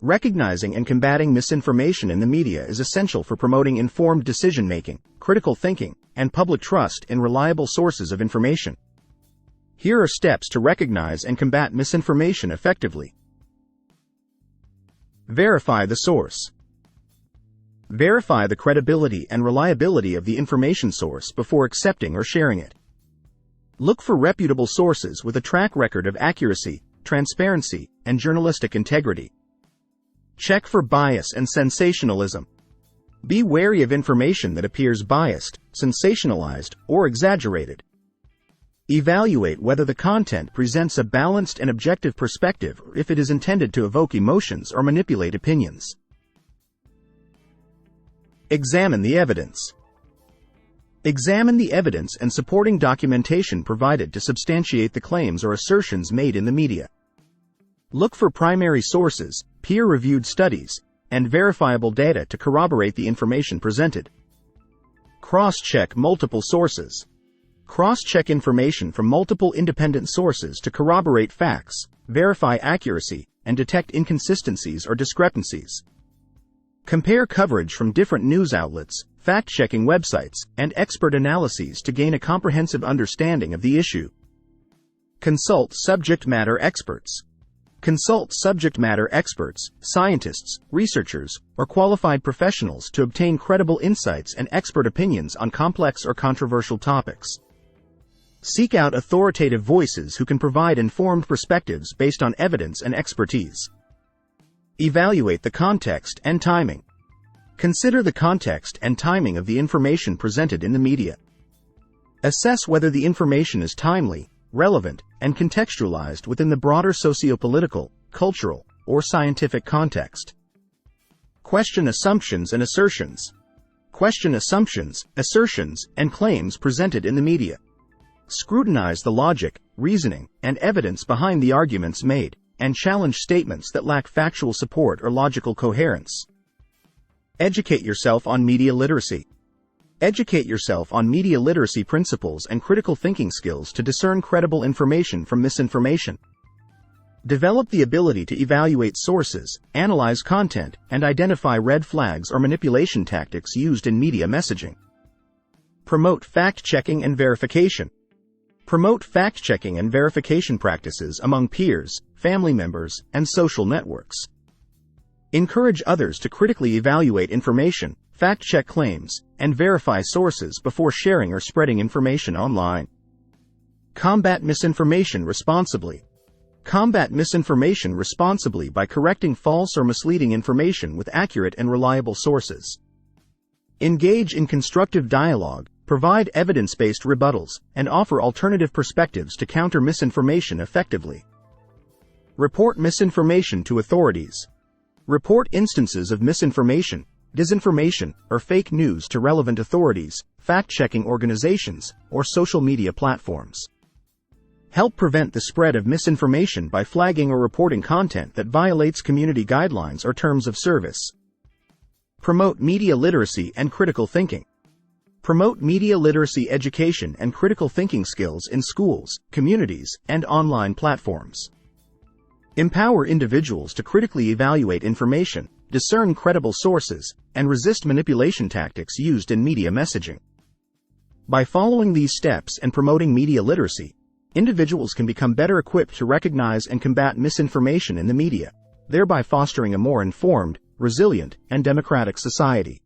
Recognizing and combating misinformation in the media is essential for promoting informed decision-making, critical thinking, and public trust in reliable sources of information. Here are steps to recognize and combat misinformation effectively. Verify the source. Verify the credibility and reliability of the information source before accepting or sharing it. Look for reputable sources with a track record of accuracy, transparency, and journalistic integrity. Check for bias and sensationalism. Be wary of information that appears biased, sensationalized, or exaggerated. Evaluate whether the content presents a balanced and objective perspective or if it is intended to evoke emotions or manipulate opinions. Examine the evidence. Examine the evidence and supporting documentation provided to substantiate the claims or assertions made in the media. Look for primary sources, peer-reviewed studies, and verifiable data to corroborate the information presented. Cross-check multiple sources. Cross-check information from multiple independent sources to corroborate facts, verify accuracy, and detect inconsistencies or discrepancies. Compare coverage from different news outlets, fact-checking websites, and expert analyses to gain a comprehensive understanding of the issue. Consult subject matter experts. Consult subject matter experts, scientists, researchers, or qualified professionals to obtain credible insights and expert opinions on complex or controversial topics. Seek out authoritative voices who can provide informed perspectives based on evidence and expertise. Evaluate the context and timing. Consider the context and timing of the information presented in the media. Assess whether the information is timely, relevant, and contextualized within the broader socio-political, cultural, or scientific context. Question assumptions and assertions. Question assumptions, assertions, and claims presented in the media. Scrutinize the logic, reasoning, and evidence behind the arguments made, and challenge statements that lack factual support or logical coherence. Educate yourself on media literacy. Educate yourself on media literacy principles and critical thinking skills to discern credible information from misinformation. Develop the ability to evaluate sources, analyze content, and identify red flags or manipulation tactics used in media messaging. Promote fact-checking and verification. Promote fact-checking and verification practices among peers, family members, and social networks. Encourage others to critically evaluate information, fact-check claims, and verify sources before sharing or spreading information online. Combat misinformation responsibly. Combat misinformation responsibly by correcting false or misleading information with accurate and reliable sources. Engage in constructive dialogue, provide evidence-based rebuttals, and offer alternative perspectives to counter misinformation effectively. Report misinformation to authorities. Report instances of misinformation, disinformation, or fake news to relevant authorities, fact-checking organizations, or social media platforms. Help prevent the spread of misinformation by flagging or reporting content that violates community guidelines or terms of service. Promote media literacy and critical thinking. Promote media literacy education and critical thinking skills in schools, communities, and online platforms. Empower individuals to critically evaluate information, discern credible sources, and resist manipulation tactics used in media messaging. By following these steps and promoting media literacy, individuals can become better equipped to recognize and combat misinformation in the media, thereby fostering a more informed, resilient, and democratic society.